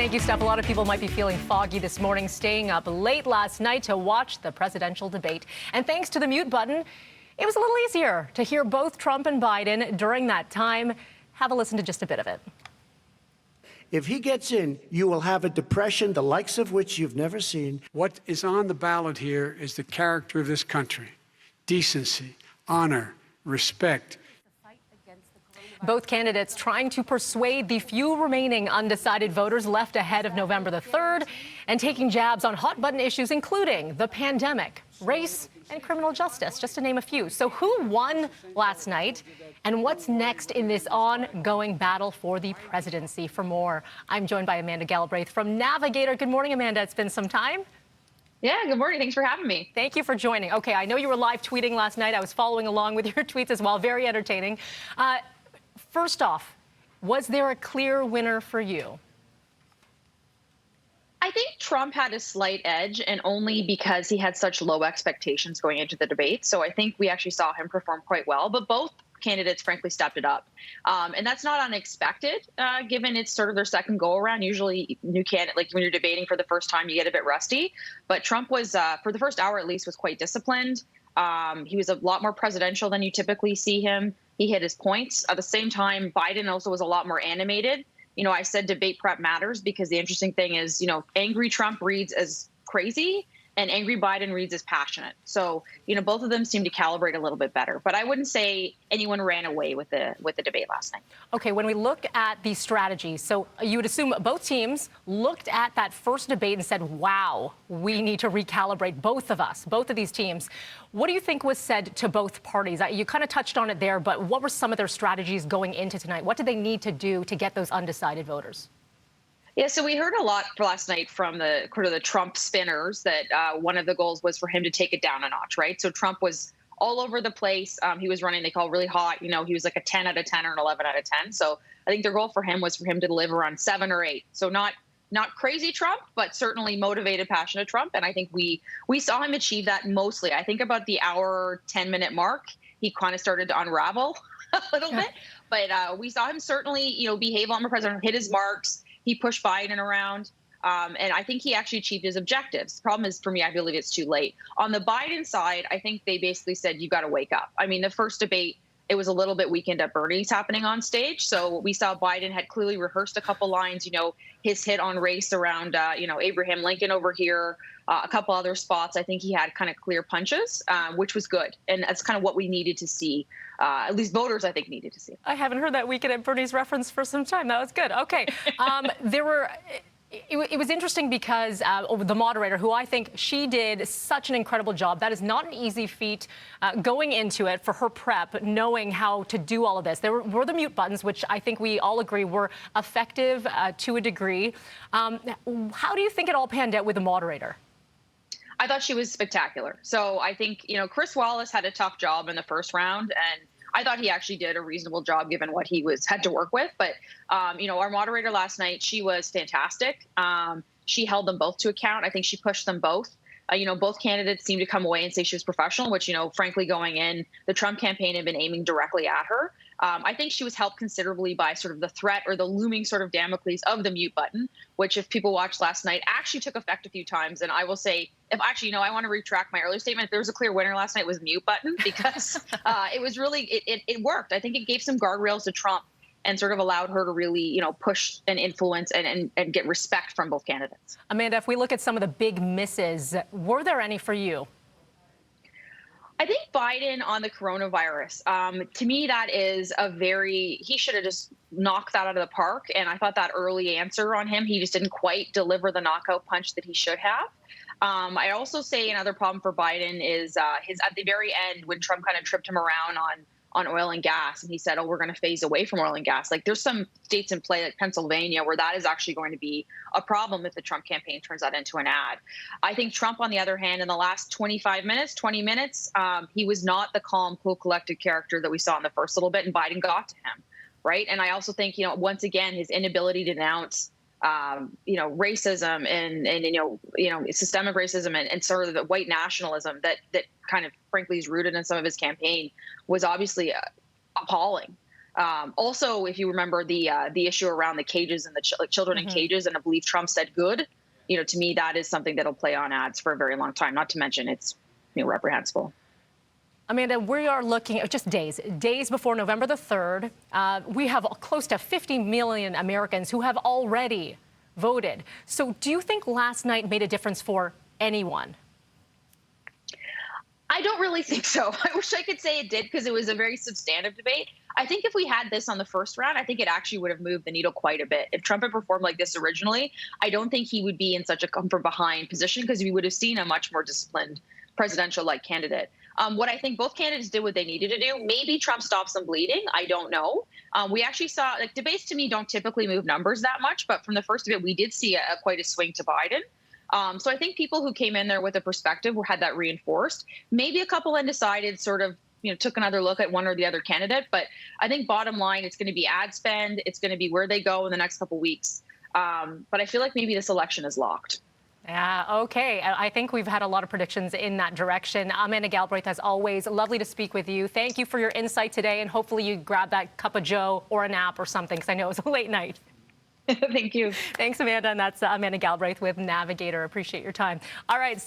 Thank you, Steph. A lot of people might be feeling foggy this morning, staying up late last night to watch the presidential debate. And thanks to the mute button, it was a little easier to hear both Trump and Biden during that time. Have a listen to just a bit of it. If he gets in, you will have a depression the likes of which you've never seen. What is on the ballot here is the character of this country: decency, honor, respect. Both candidates trying to persuade the few remaining undecided voters left ahead of November the 3rd and taking jabs on hot-button issues, including the pandemic, race, and criminal justice, just to name a few. So who won last night, and what's next in this ongoing battle for the presidency? For more, I'm joined by Amanda Galbraith from Navigator. Good morning, Amanda. It's been some time. Yeah, good morning. Thanks for having me. Thank you for joining. Okay, I know you were live tweeting last night. I was following along with your tweets as well. Very entertaining. First off, was there a clear winner for you? I think Trump had a slight edge, and only because he had such low expectations going into the debate. So I think we actually saw him perform quite well, but both candidates frankly stepped it up. And that's not unexpected, given it's sort of their second go around. Usually new candidate, like when you're debating for the first time, you get a bit rusty. But Trump was, for the first hour at least, was quite disciplined. He was a lot more presidential than you typically see him. He hit his points. At the same time, Biden also was a lot more animated. You know, I said debate prep matters because the interesting thing is, you know, angry Trump reads as crazy and angry Biden reads as passionate. So, you know, both of them seem to calibrate a little bit better. But I wouldn't say anyone ran away with the debate last night. Okay, when we look at the strategy, so you would assume both teams looked at that first debate and said, wow, we need to recalibrate, both of us, both of these teams. What do you think was said to both parties? You kind of touched on it there, but what were some of their strategies going into tonight? What did they need to do to get those undecided voters? Yeah, so we heard a lot last night from the Trump spinners that one of the goals was for him to take it down a notch, right? So Trump was all over the place. He was running, they call really hot. You know, he was like a 10 out of 10 or an 11 out of 10. So I think their goal for him was for him to deliver on 7 or 8. So not crazy Trump, but certainly motivated, passionate Trump. And I think we saw him achieve that mostly. I think about the hour, 10-minute mark, he kind of started to unravel a little bit. But we saw him certainly, you know, behave on the president, hit his marks. He pushed Biden around, and I think he actually achieved his objectives. The problem is, for me, I believe it's too late. On the Biden side, I think they basically said, you got to wake up. I mean, the first debate, it was a little bit Weekend at Bernie's happening on stage. So we saw Biden had clearly rehearsed a couple lines, you know, his hit on race around, you know, Abraham Lincoln over here, a couple other spots. I think he had kind of clear punches, which was good. And that's kind of what we needed to see. At least voters, I think, needed to see. I haven't heard that Weekend at Bernie's reference for some time. That was good. Okay. It was interesting because the moderator, who I think she did such an incredible job. That is not an easy feat going into it for her prep, knowing how to do all of this. There were the mute buttons, which I think we all agree were effective to a degree. How do you think it all panned out with the moderator? I thought she was spectacular. So I think, you know, Chris Wallace had a tough job in the first round, and I thought he actually did a reasonable job given what he had to work with. But, you know, our moderator last night, she was fantastic. She held them both to account. I think she pushed them both. You know, both candidates seemed to come away and say she was professional, which, you know, frankly, going in, the Trump campaign had been aiming directly at her. I think she was helped considerably by sort of the threat or the looming sort of Damocles of the mute button, which, if people watched last night, actually took effect a few times. And I will say, if actually, you know, I want to retract my earlier statement. If there was a clear winner last night, it was the mute button, because it was really, it worked. I think it gave some guardrails to Trump and sort of allowed her to really, you know, push and influence and get respect from both candidates. Amanda, if we look at some of the big misses, were there any for you? I think Biden on the coronavirus, to me, that is he should have just knocked that out of the park. And I thought that early answer on him, he just didn't quite deliver the knockout punch that he should have. I also say another problem for Biden is his at the very end, when Trump kind of tripped him around on oil and gas, and he said, oh, we're going to phase away from oil and gas. Like, there's some states in play, like Pennsylvania, where that is actually going to be a problem if the Trump campaign turns that into an ad. I think Trump, on the other hand, in the last 20 minutes, he was not the calm, cool, collected character that we saw in the first little bit, and Biden got to him, right? And I also think, you know, once again, his inability to denounce you know, racism and you know, systemic racism and sort of the white nationalism that kind of frankly is rooted in some of his campaign was obviously appalling. Also, if you remember the issue around the cages and the children in cages, and I believe Trump said good. To me, that is something that'll play on ads for a very long time. Not to mention it's reprehensible. Amanda, we are looking at just days before November the 3rd. We have close to 50 million Americans who have already voted. So do you think last night made a difference for anyone? I don't really think so. I wish I could say it did, because it was a very substantive debate. I think if we had this on the first round, I think it actually would have moved the needle quite a bit. If Trump had performed like this originally, I don't think he would be in such a come from behind position, because we would have seen a much more disciplined presidential-like candidate. What I think both candidates did what they needed to do. Maybe Trump stopped some bleeding. I don't know. We actually saw, debates to me don't typically move numbers that much, but from the first debate, we did see quite a swing to Biden. So I think people who came in there with a perspective had that reinforced. Maybe a couple undecided sort of took another look at one or the other candidate. But I think bottom line, it's going to be ad spend. It's going to be where they go in the next couple weeks. But I feel like maybe this election is locked. Yeah, okay. I think we've had a lot of predictions in that direction. Amanda Galbraith, as always, lovely to speak with you. Thank you for your insight today, and hopefully you grab that cup of joe or a nap or something, because I know it's a late night. Thank you. Thanks, Amanda. And that's Amanda Galbraith with Navigator. Appreciate your time. All right.